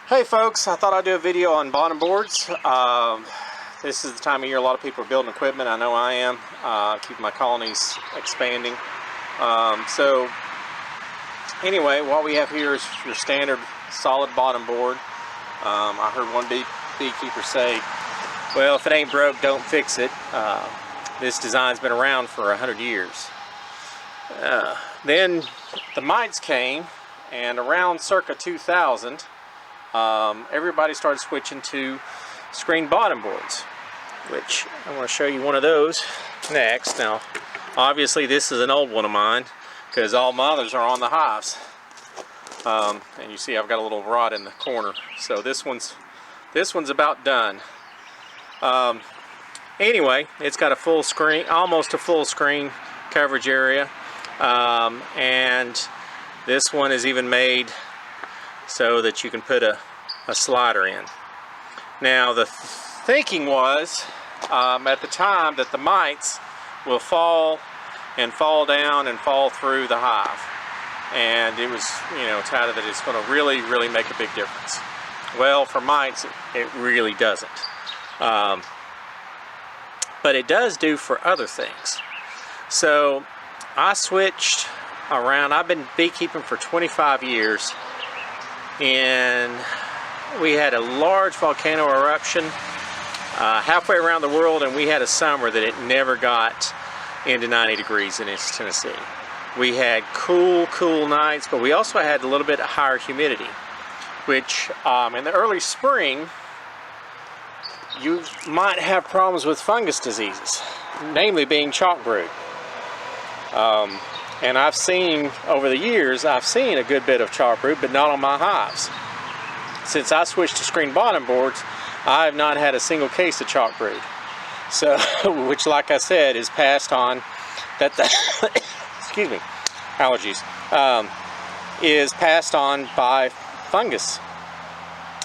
Hey folks, I thought I'd do a video on bottom boards. This is the time of year a lot of people are building equipment. I know I am. Keeping my colonies expanding. So anyway, what we have here is your standard solid bottom board. I heard one beekeeper say, well, if it ain't broke, don't fix it. This design's been around for 100 years. Then the mites came, and around circa 2000, everybody started switching to screen bottom boards, which I want to show you one of those next. Now, obviously this is an old one of mine because all my others are on the hives. And you see I've got a little rod in the corner. So this one's about done. Anyway, it's got a full screen, almost a full screen coverage area. And this one is even made so that you can put a slider in. Now the thinking was at the time that the mites will fall and fall down and fall through the hive, and it was, you know, touted that it's going to really make a big difference. Well, for mites it really doesn't, but it does do for other things. So I switched around. I've been beekeeping for 25 years, and we had a large volcano eruption halfway around the world, and we had a summer that it never got into 90 degrees in East Tennessee. We had cool nights, but we also had a little bit higher humidity, which in the early spring you might have problems with fungus diseases, namely being chalk brood. And I've seen, over the years, I've seen a good bit of chalk brood, but not on my hives. Since I switched to screen bottom boards, I have not had a single case of chalk brood. So, which, like I said, is passed on, that the excuse me, allergies, is passed on by fungus.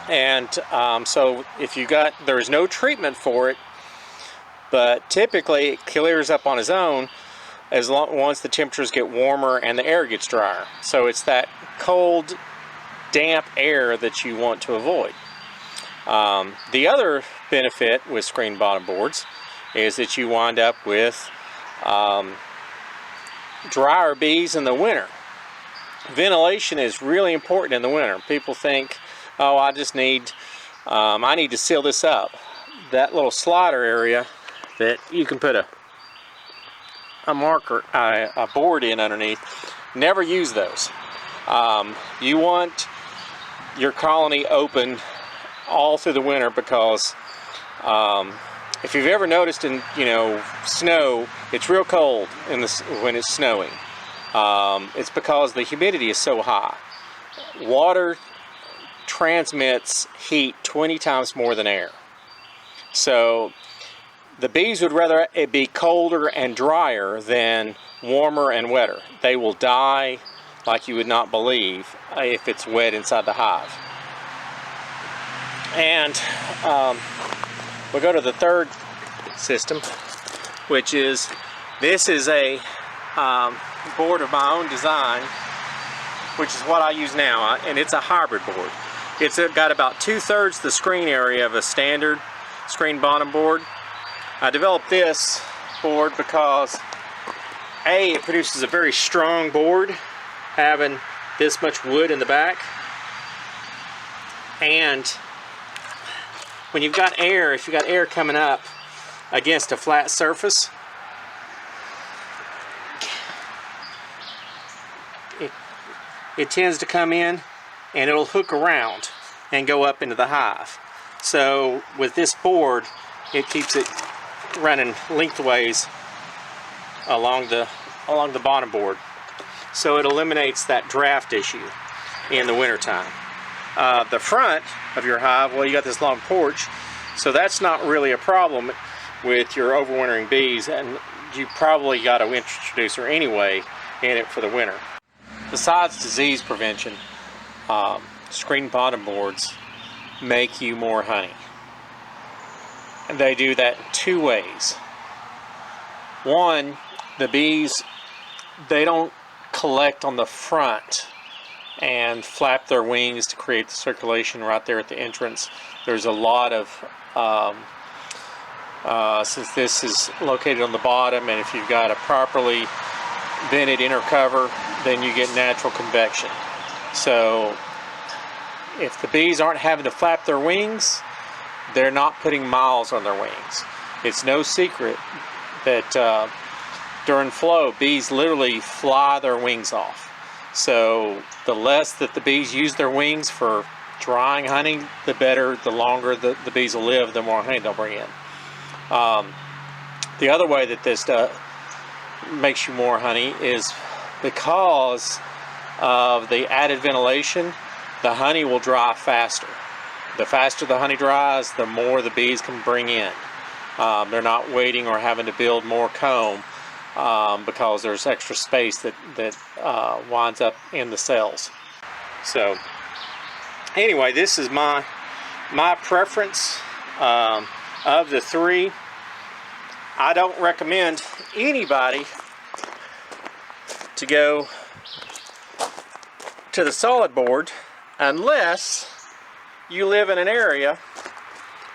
And so if you got, there is no treatment for it, but typically it clears up on its own once the temperatures get warmer and the air gets drier. So it's that cold, damp air that you want to avoid. The other benefit with screen bottom boards is that you wind up with drier bees in the winter. Ventilation is really important in the winter. People think, oh, I need to seal this up. That little slider area that you can put a board in underneath, never use those. You want your colony open all through the winter, because if you've ever noticed in, you know, snow, it's real cold when it's snowing. It's because the humidity is so high. Water transmits heat 20 times more than air. So the bees would rather it be colder and drier than warmer and wetter. They will die like you would not believe if it's wet inside the hive. And we'll go to the third system, which is, this is a board of my own design, which is what I use now, and it's a hybrid board. It's got about 2/3 the screen area of a standard screen bottom board. I developed this board because A, it produces a very strong board, having this much wood in the back, and when you've got air, if you've got air coming up against a flat surface, it tends to come in and it'll hook around and go up into the hive. So with this board, it keeps it running lengthways along the bottom board, so it eliminates that draft issue in the wintertime. The front of your hive, well, you got this long porch, so that's not really a problem with your overwintering bees, and you probably got an introducer anyway in it for the winter. Besides disease prevention, screen bottom boards make you more honey. And they do that in two ways. One, the bees, they don't collect on the front and flap their wings to create the circulation right there at the entrance. There's a lot of, since this is located on the bottom, and if you've got a properly vented inner cover, then you get natural convection. So if the bees aren't having to flap their wings, they're not putting miles on their wings. It's no secret that during flow, bees literally fly their wings off. So the less that the bees use their wings for drying honey, the better, the longer the bees will live, the more honey they'll bring in. The other way that this makes you more honey is because of the added ventilation. The honey will dry faster. The faster the honey dries, the more the bees can bring in. They're not waiting or having to build more comb because there's extra space that winds up in the cells. So anyway, this is my preference of the three. I don't recommend anybody to go to the solid board unless you live in an area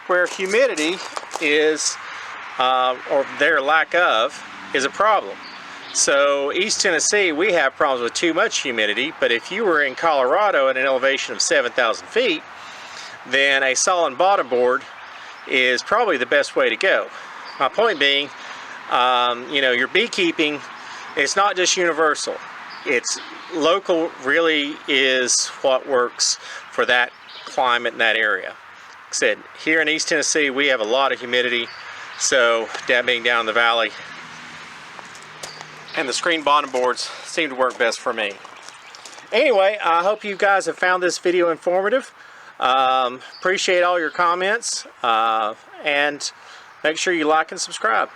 where humidity is, or their lack of, is a problem. So East Tennessee, we have problems with too much humidity, but if you were in Colorado at an elevation of 7,000 feet, then a solid bottom board is probably the best way to go. My point being, you know, your beekeeping, it's not just universal. It's local really is what works for that climate in that area. Like I said, here in East Tennessee, we have a lot of humidity, so that being down in the valley, and the screen bottom boards seem to work best for me. Anyway, I hope you guys have found this video informative. Appreciate all your comments, and make sure you like and subscribe.